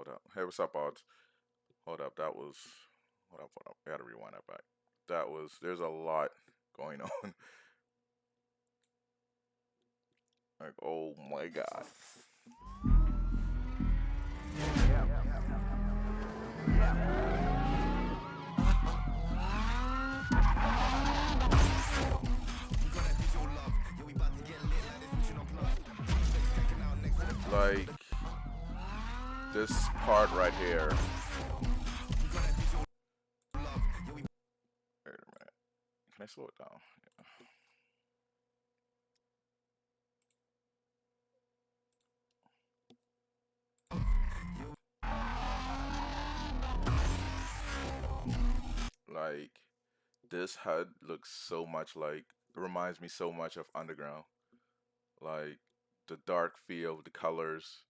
up? Hey, what's up, odds? Hold up, that was. Hold up, hold up. I gotta rewind that back. That was. There's a lot going on. Like, oh my god. Like, this part right here. Wait a minute. Can I slow it down? Like, this HUD looks so much like. It reminds me so much of Underground. Like, the dark feel, the colors,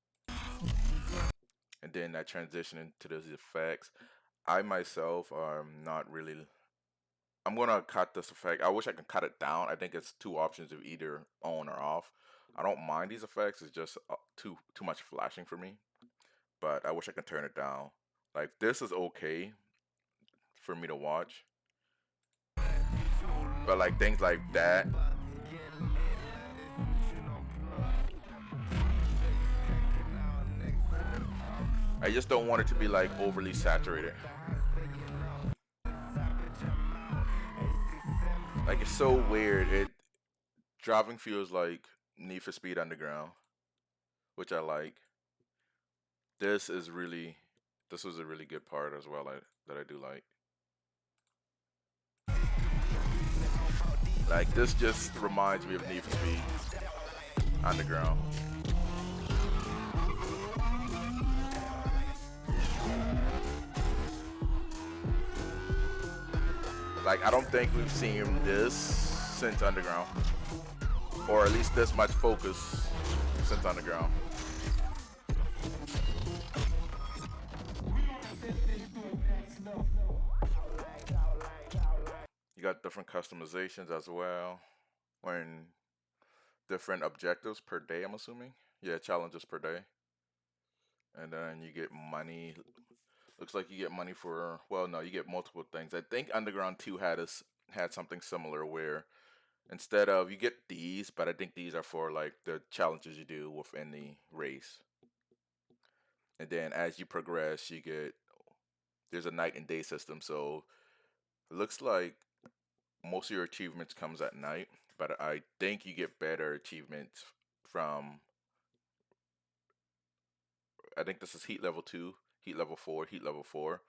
and then that transition into those effects. I myself am not really. I'm gonna cut this effect. I wish I could cut it down. I think it's two options of either on or off. I don't mind these effects. It's just too much flashing for me. But I wish I could turn it down. Like, this is okay for me to watch. But like things like that, I just don't want it to be like overly saturated. Like, it's so weird. It driving feels like Need for Speed Underground, which I like. This is really, this was a really good part as well. That I do like. Like, this just reminds me of Need for Speed Underground. Like, I don't think we've seen this since Underground, or at least this much focus since Underground. You got different customizations as well, when different objectives per day. I'm assuming, yeah, challenges per day, and then you get money. Looks like you get money for, well, no, you get multiple things. I think Underground 2 had something similar where instead of you get these, but I think these are for like the challenges you do within the race. And then as you progress, you get there's a night and day system. So it looks like most of your achievements comes at night, but I think you get better achievements from I think this is heat level 2, heat level 4, heat level 4.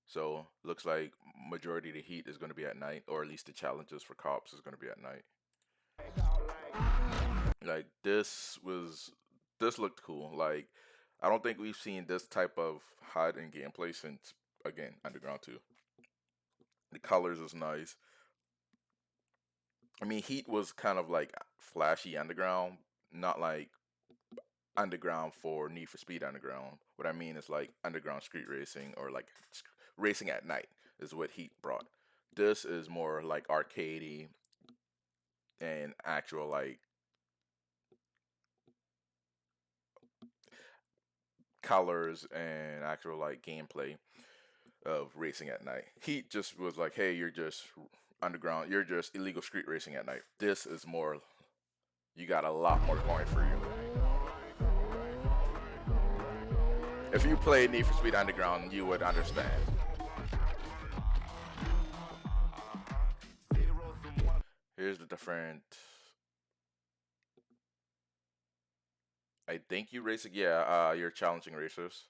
So looks like majority of the heat is going to be at night, or at least the challenges for cops is going to be at night. Like, this looked cool. Like, I don't think we've seen this type of HUD and gameplay since, again, Underground 2. The colors is nice. I mean, Heat was kind of like flashy Underground, not like Underground for Need for Speed Underground. What I mean is like Underground street racing, or like racing at night is what Heat brought. This is more like arcadey and actual like colors and actual like gameplay of racing at night. Heat just was like, hey, you're just underground, you're just illegal street racing at night. This is more, you got a lot more going for you. If you played Need for Speed Underground, you would understand. Here's the different. I think you racing. Yeah, you're challenging racers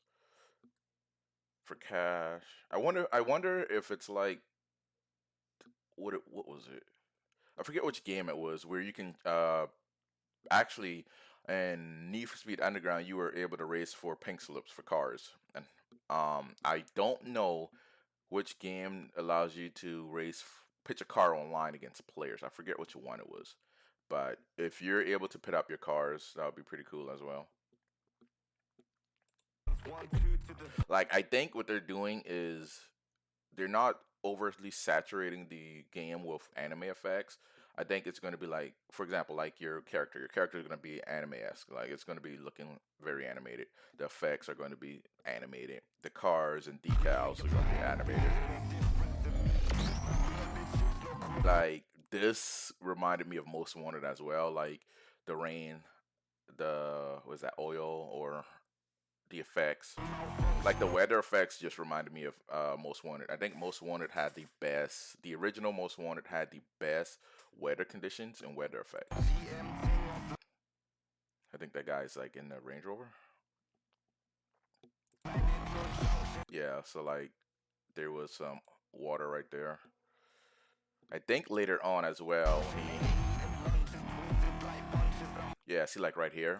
for cash. I wonder. I wonder if it's like what was it? I forget which game it was where you can actually in Need for Speed Underground you were able to race for pink slips for cars, and I don't know which game allows you to pitch a car online against players. I forget which one it was, but if you're able to pit up your cars, that would be pretty cool as well. Like, I think what they're doing is they're not overtly saturating the game with anime effects. I think it's going to be like, for example, like your character is going to be anime-esque. Like it's going to be looking very animated. The effects are going to be animated. The cars and decals are going to be animated. Like this reminded me of Most Wanted as well. Like the rain, the was that oil or the effects. Like the weather effects just reminded me of Most Wanted. I think Most Wanted had the best. The original Most Wanted had the best weather conditions and weather effects. I think that guy's like in the Range Rover. Yeah, so like there was some water right there. I think later on as well, yeah, see like right here.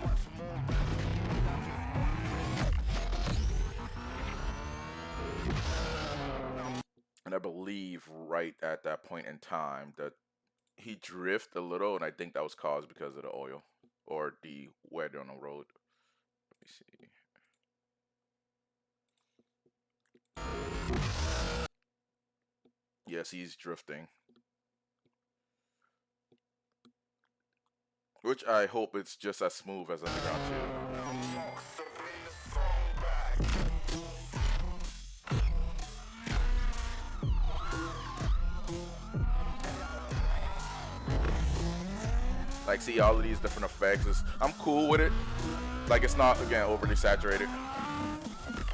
And I believe right at that point in time that he drifted a little, and I think that was caused because of the oil or the weather on the road. Let me see. Yes, he's drifting, which I hope it's just as smooth as Underground 2. Like, see all of these different effects. I'm cool with it. Like, it's not, again, overly saturated.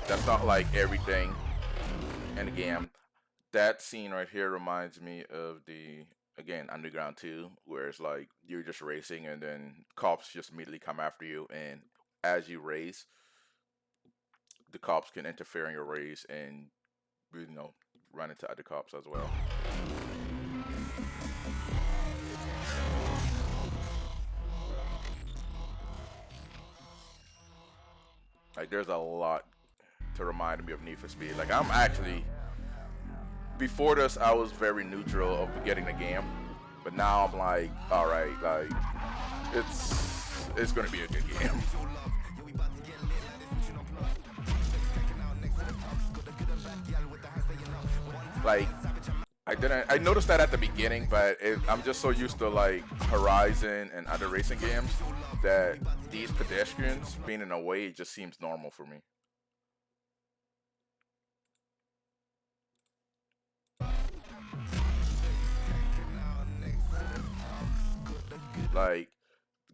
That's not like everything in the game. That scene right here reminds me of the, again, Underground 2, where it's like you're just racing and then cops just immediately come after you. And as you race, the cops can interfere in your race and, run into other cops as well. Like, there's a lot to remind me of Need for Speed. Like, I'm actually before this, I was very neutral of getting the game, but now I'm like, all right, like it's gonna be a good game. Like I noticed that at the beginning, but I'm just so used to like Horizon and other racing games that these pedestrians being in a way just seems normal for me. Like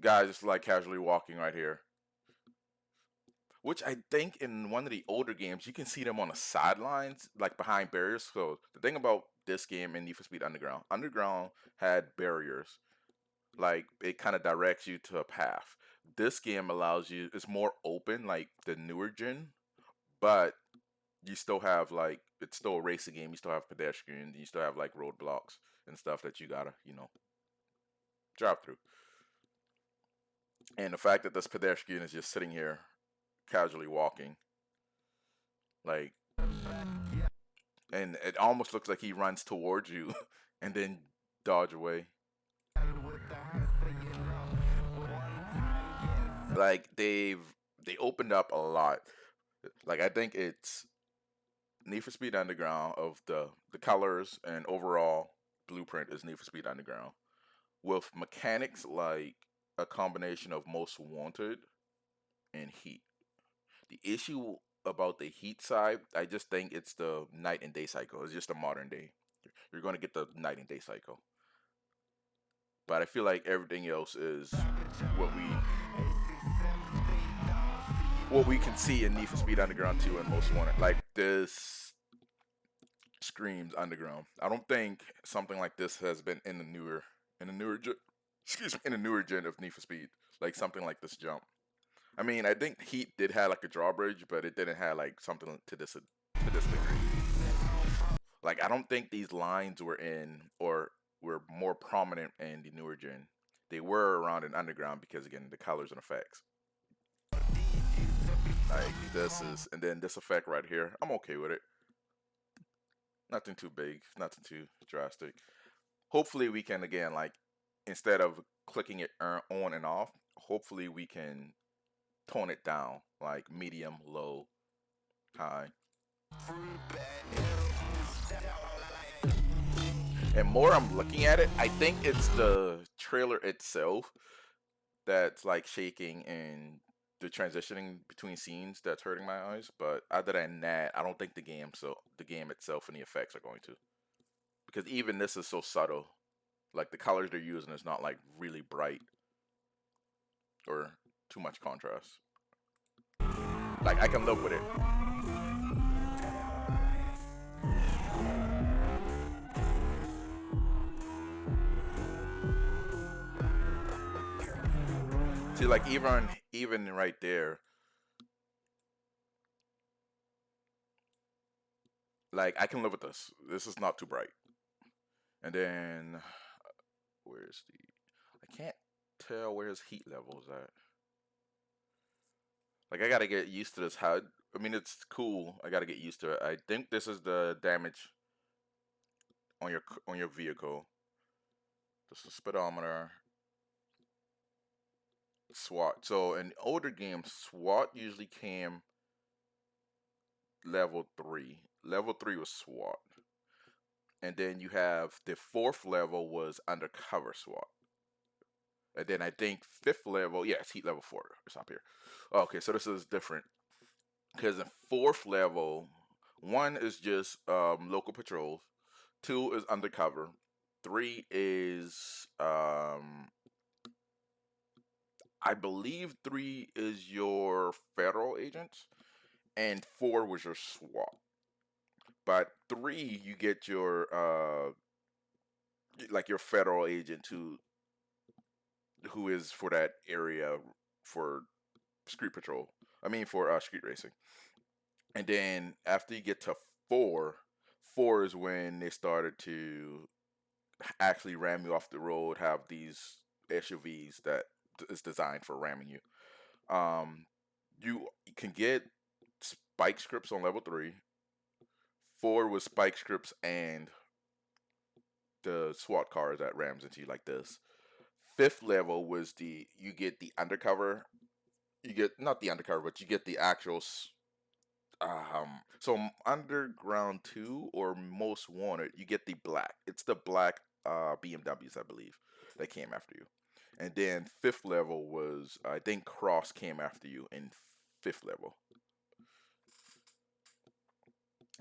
guys just like casually walking right here. Which I think in one of the older games you can see them on the sidelines, like behind barriers. So the thing about this game and Need for Speed Underground, Underground had barriers, like it kind of directs you to a path. This game allows you; it's more open, like the newer gen, but you still have like it's still a racing game. You still have pedestrians, you still have like roadblocks and stuff that you gotta, drive through. And the fact that this pedestrian is just sitting here casually walking, like and it almost looks like he runs towards you and then dodge away. Like they opened up a lot. Like I think it's Need for Speed Underground of the colors and overall blueprint is Need for Speed Underground with mechanics like a combination of Most Wanted and Heat. The issue about the Heat side, I just think it's the night and day cycle. It's just a modern day. You're going to get the night and day cycle. But I feel like everything else is what we what we can see in Need for Speed Underground 2 and Most Wanted. Like this screams Underground. I don't think something like this has been in the newer excuse me, in the newer gen of Need for Speed. Like something like this jump. I mean, I think Heat did have like a drawbridge, but it didn't have like something to this degree. Like I don't think these lines were in or were more prominent in the newer gen. They were around in Underground because again the colors and effects. Like this is, and then this effect right here, I'm okay with it. Nothing too big, nothing too drastic. Hopefully we can again like instead of clicking it on and off, hopefully we can tone it down like medium, low, high. And more I'm looking at it, I think it's the trailer itself that's like shaking and the transitioning between scenes that's hurting my eyes. But other than that, I don't think the game itself and the effects are going to, because even this is so subtle. Like the colors they're using is not like really bright or too much contrast. Like I can live with it. See, like even right there, like I can live with this. This is not too bright. And then where's the? I can't tell where his heat level is at. Like I gotta get used to this HUD. I mean, it's cool. I gotta get used to it. I think this is the damage on your vehicle. This is speedometer, SWAT. So in older games, SWAT usually came level 3. Level 3 was SWAT. And then you have the fourth level was undercover SWAT. And then I think fifth level, yeah, it's heat level 4. It's up here. Okay, so this is different. Because in fourth level, one is just local patrols, two is undercover, three is I believe three is your federal agents, and four was your SWAT. But three, you get your like your federal agent who is for that area for street patrol. I mean for street racing. And then after you get to four, four is when they started to actually ram you off the road. Have these SUVs that is designed for ramming you. Um, you can get spike scripts on level 3. 4 was spike scripts and the SWAT cars that rams into you like this. Fifth level was you get the undercover. You get not the undercover, but you get the actual. So Underground 2 or Most Wanted, you get the black. It's the black BMWs, I believe, that came after you. And then fifth level was I think Cross came after you in fifth level,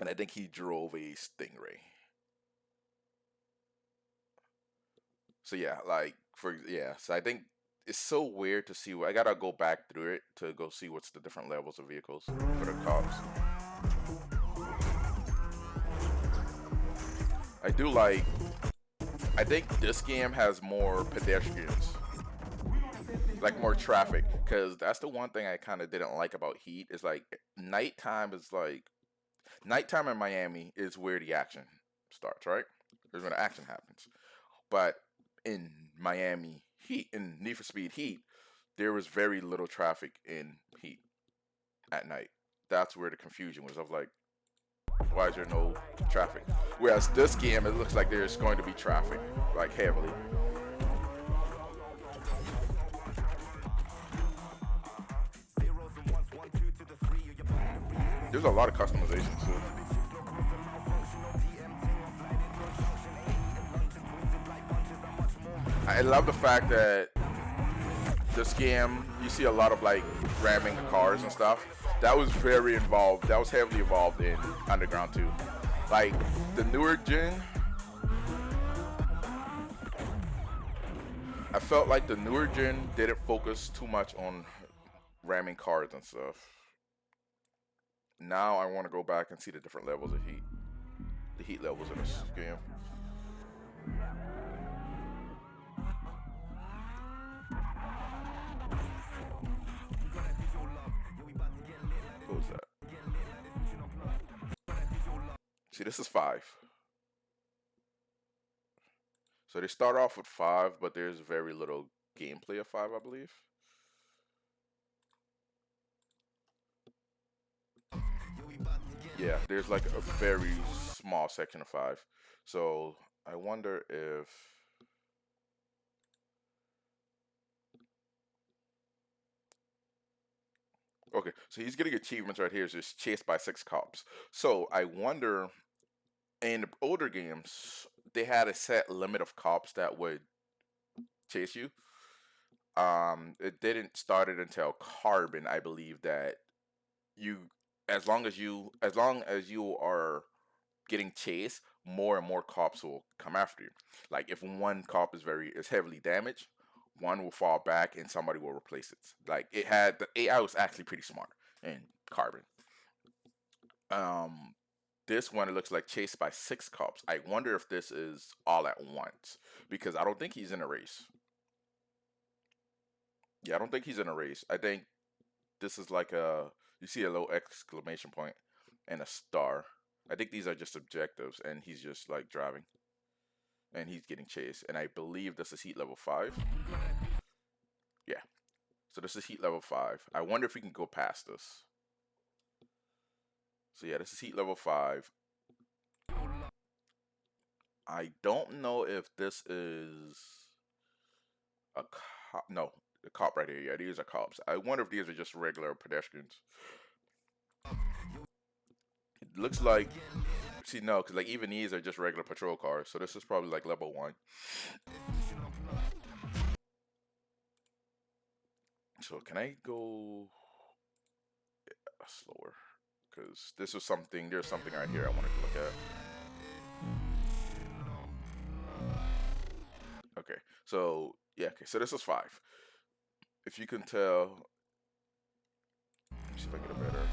and I think he drove a Stingray. So yeah, so I think it's so weird to see. I gotta go back through it to go see what's the different levels of vehicles for the cops. I do like. I think this game has more pedestrians, like more traffic, because that's the one thing I kind of didn't like about Heat. Is like nighttime in Miami is where the action starts, right? There's when the action happens. But in Miami Heat, in Need for Speed Heat, there was very little traffic in Heat at night. That's where the confusion was. I was like, why is there no traffic? Whereas this game, it looks like there's going to be traffic, like heavily. There's a lot of customization too. I love the fact that this game, you see a lot of like ramming the cars and stuff. That was very involved. That was heavily involved in Underground 2. Like the newer gen, I felt like the newer gen didn't focus too much on ramming cars and stuff. Now I want to go back and see the different levels of heat, the heat levels in this game. What was that? See, this is 5. So they start off with 5, but there's very little gameplay of 5, I believe. Yeah, there's like a very small section of 5. So I wonder if. Okay, so he's getting achievements right here. So he's chased by 6 cops. So I wonder, in older games, they had a set limit of cops that would chase you. It didn't start it until Carbon, I believe, that you, as long as you are getting chased, more and more cops will come after you. Like if one cop is heavily damaged, one will fall back and somebody will replace it. Like it had the AI was actually pretty smart in Carbon. Um, this one it looks like chased by six cops. I wonder if this is all at once because I don't think he's in a race. Yeah, I don't think he's in a race. I think this is like a you see a little exclamation point and a star. I think these are just objectives, and he's just like driving, and he's getting chased. And I believe this is heat level 5. Yeah, so this is heat level 5. I wonder if we can go past this. So yeah, this is heat level 5. I don't know if this is a cop. No, the cop right here. Yeah, these are cops. I wonder if these are just regular pedestrians. It looks like, see, no, because like even these are just regular patrol cars. So this is probably like level 1. So can I go slower? Because this is something. There's something right here I wanted to look at. Okay, so yeah, okay, so this is 5. If you can tell, let me see if I get a better.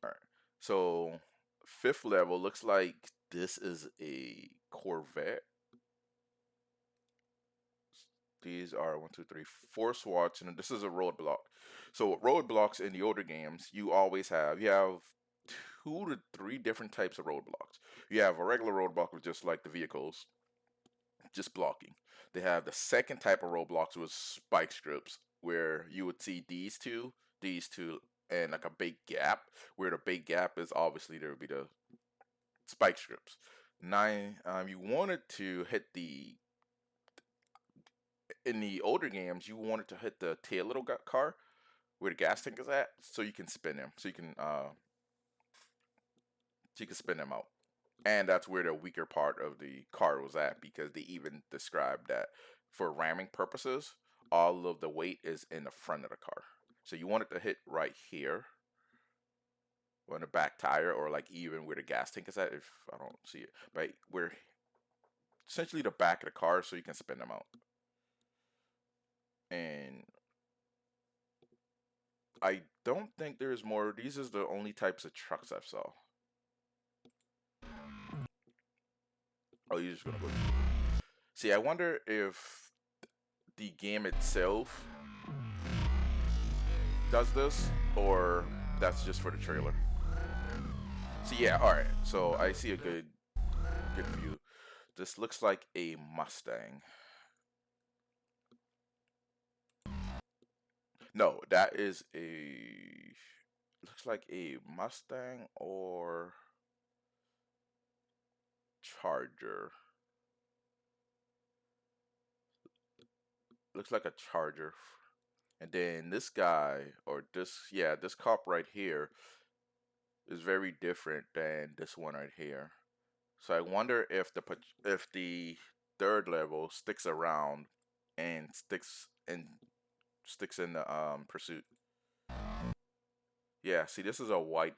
All right, so 5th level looks like this is a Corvette. These are 1, 2, 3, 4 SWATs, and this is a roadblock. So roadblocks in the older games, you have 2 to 3 different types of roadblocks. You have a regular roadblock with just like the vehicles, just blocking. They have the second type of roadblocks with spike strips, where you would see these two, and like a big gap. Where the big gap is obviously there would be the spike strips. Nine, you wanted to hit the in the older games, you wanted to hit the tail little car where the gas tank is at, so you can spin them, so you can spin them out. And that's where the weaker part of the car was at because they even described that for ramming purposes, all of the weight is in the front of the car. So you want it to hit right here on the back tire or like even where the gas tank is at if I don't see it. But where essentially the back of the car so you can spin them out. And I don't think there's more. These is the only types of trucks I've saw. Oh, you're just gonna go. See, I wonder if the game itself does this, or that's just for the trailer. So yeah, all right. So I see a good view. This looks like a Mustang. No, that is a looks like a Mustang or Charger. Looks like a Charger. And then this guy or this cop right here is very different than this one right here. So I wonder if the third level sticks around and sticks in the pursuit. Yeah, see this is a white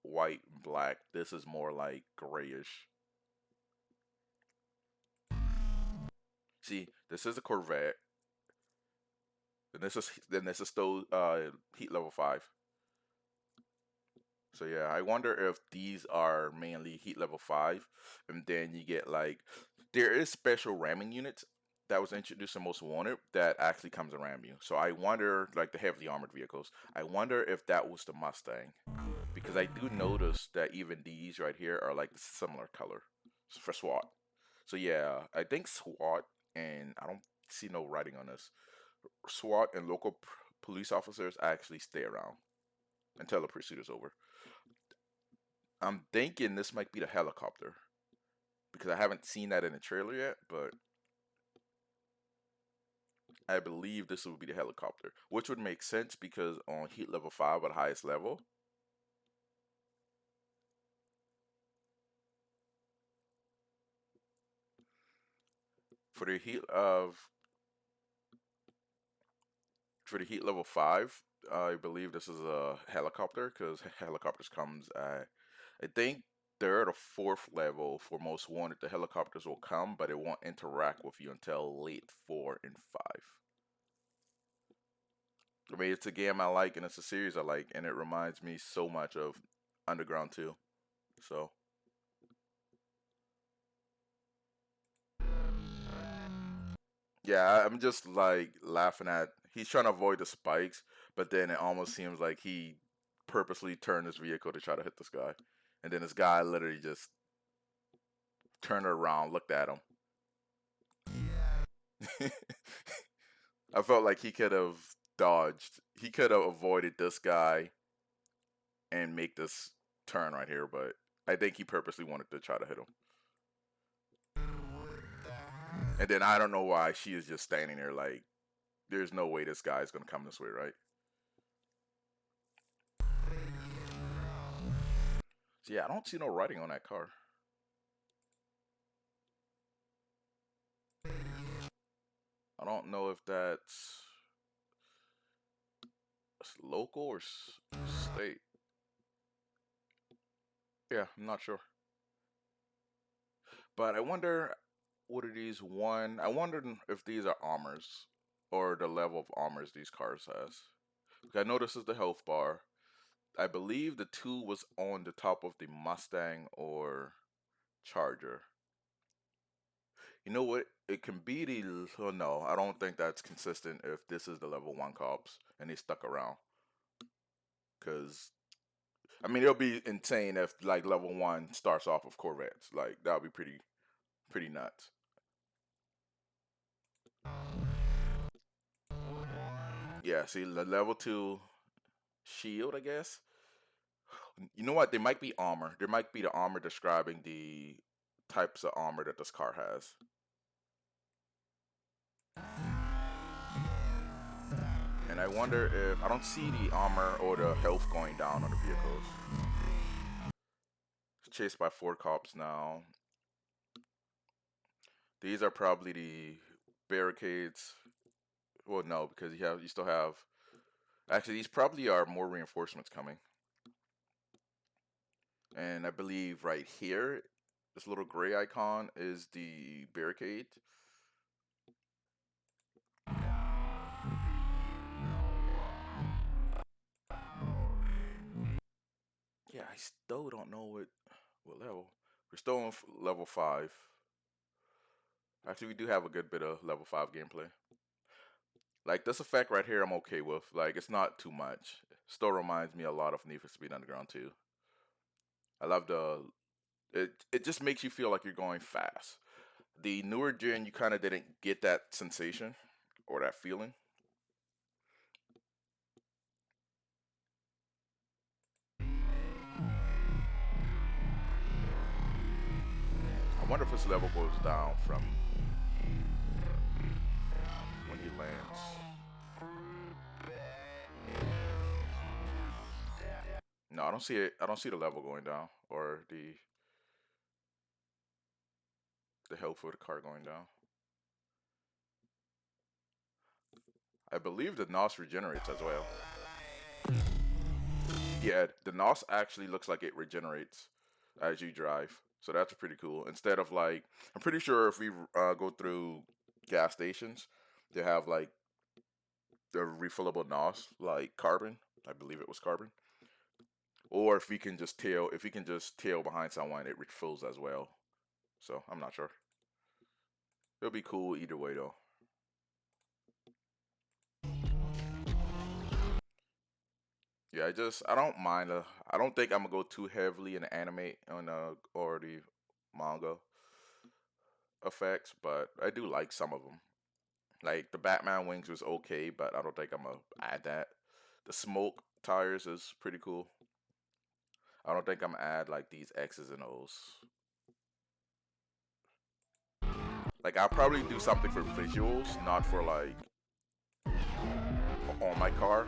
and black. This is more like grayish. See, this is a Corvette. Then this is still heat level 5. So yeah, I wonder if these are mainly heat level 5, and then you get like there is special ramming units that was introduced in Most Wanted that actually comes to ram you. So I wonder, like the heavily armored vehicles, I wonder if that was the Mustang because I do notice that even these right here are like similar color for SWAT. So yeah, I think SWAT and I don't see no writing on this. SWAT and local police officers actually stay around until the pursuit is over. I'm thinking this might be the helicopter because I haven't seen that in the trailer yet, but I believe this would be the helicopter, which would make sense because on heat level 5 at the highest level, For the heat of for the heat level 5, I believe this is a helicopter because helicopters comes at, I think, third or fourth level for most wanted. The helicopters will come, but it won't interact with you until late 4 and 5. I mean, it's a game I like and it's a series I like, and it reminds me so much of Underground 2. So yeah, I'm just like laughing at he's trying to avoid the spikes, but then it almost seems like he purposely turned his vehicle to try to hit this guy, and then this guy literally just turned around, looked at him. I felt like he could have dodged. He could have avoided this guy and make this turn right here, but I think he purposely wanted to try to hit him. And then I don't know why she is just standing there like, there's no way this guy is gonna come this way, right? So yeah, I don't see no writing on that car. I don't know if that's local or state. Yeah, I'm not sure. But I wonder, what are these one? I wonder if these are armors or the level of armors these cars has. I know this is the health bar. I believe the 2 was on the top of the Mustang or Charger. You know what? It can be the. Oh no, I don't think that's consistent if this is the level 1 cops and they stuck around. Because, I mean, it'll be insane if, like, level 1 starts off with Corvettes. Like, that would be pretty nuts. Yeah, see, the level 2 shield, I guess. You know what? There might be armor. There might be the armor describing the types of armor that this car has. And I wonder if I don't see the armor or the health going down on the vehicles. It's chased by 4 cops now. These are probably the barricades. Well, no, because you still have. Actually, these probably are more reinforcements coming. And I believe right here, this little gray icon is the barricade. Yeah, I still don't know what level. We're still on level 5. Actually, we do have a good bit of level 5 gameplay. Like, this effect right here, I'm okay with. Like, it's not too much. Still reminds me a lot of Need for Speed Underground 2. I love it just makes you feel like you're going fast. The newer gen, you kind of didn't get that sensation or that feeling. I wonder if this level goes down from when he lands. No, I don't see it. I don't see the level going down or the health of the car going down. I believe the NOS regenerates as well. Yeah, the NOS actually looks like it regenerates as you drive. So that's pretty cool. Instead of, like, I'm pretty sure if we go through gas stations, they have like the refillable NOS, like carbon. I believe it was carbon. Or if we can just tail behind someone, it refills as well. So I'm not sure. It'll be cool either way though. Yeah, I don't mind. I don't think I'm gonna go too heavily in the anime on or the manga effects, but I do like some of them. Like the Batman wings was okay, but I don't think I'm gonna add that. The smoke tires is pretty cool. I don't think I'm gonna add like these X's and O's. Like I'll probably do something for visuals, not for like on my car.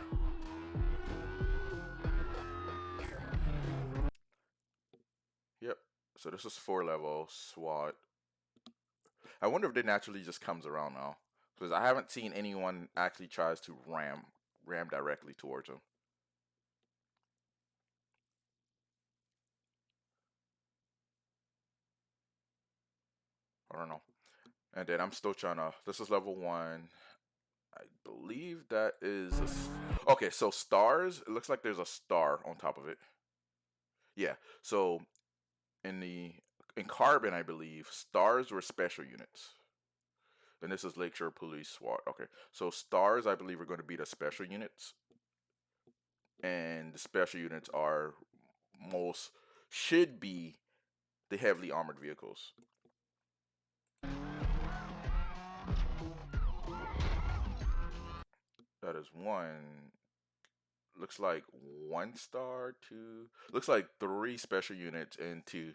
Yep. So this is 4 level SWAT. I wonder if it naturally just comes around now, because I haven't seen anyone actually tries to ram directly towards him. I don't know. And then I'm still trying to. This is level one. I believe that is okay. So stars. It looks like there's a star on top of it. Yeah. So in the in carbon, I believe stars were special units. And this is Lakeshore Police SWAT. Okay. So stars, I believe, are going to be the special units, and the special units are most should be the heavily armored vehicles. That is one. Looks like one star, two. Looks like three special units and two.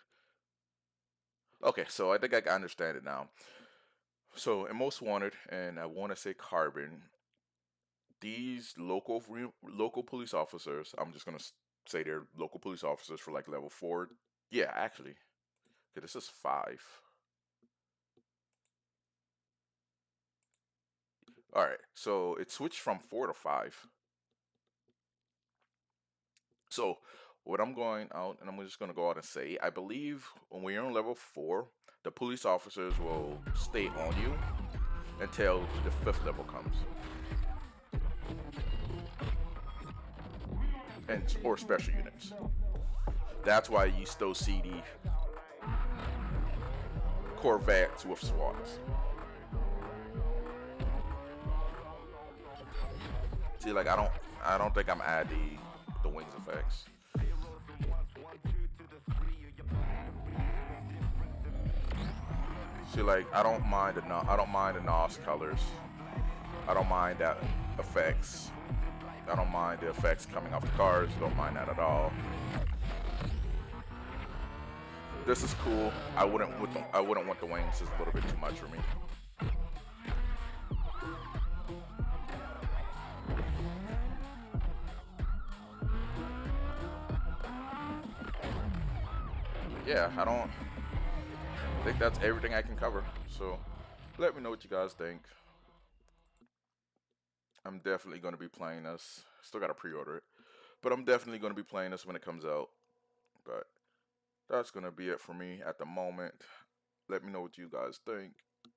Okay, so I think I can understand it now. So in most wanted, and I want to say carbon, these local police officers. I'm just gonna say they're local police officers for like level four. Yeah, actually, okay, this is five. All right, so it switched from four to five. So what I'm going out, and I'm just going to go out and say, I believe when we're on level four, the police officers will stay on you until the fifth level comes, and or special units. That's why you still see the Corvettes with SWATs. See, like I don't think I'm adding the wings effects. See, like I don't mind the NOS colors. I don't mind that effects. I don't mind the effects coming off the cars. Don't mind that at all. This is cool. I wouldn't want the wings. It's a little bit too much for me. Yeah, I don't think that's everything I can cover. So let me know what you guys think. I'm definitely going to be playing this. Still got to pre-order it, but I'm definitely going to be playing this when it comes out. But that's going to be it for me at the moment. Let me know what you guys think.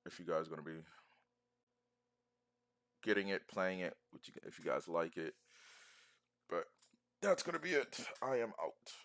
If you guys are going to be getting it, playing it, if you guys like it. But that's going to be it. I am out.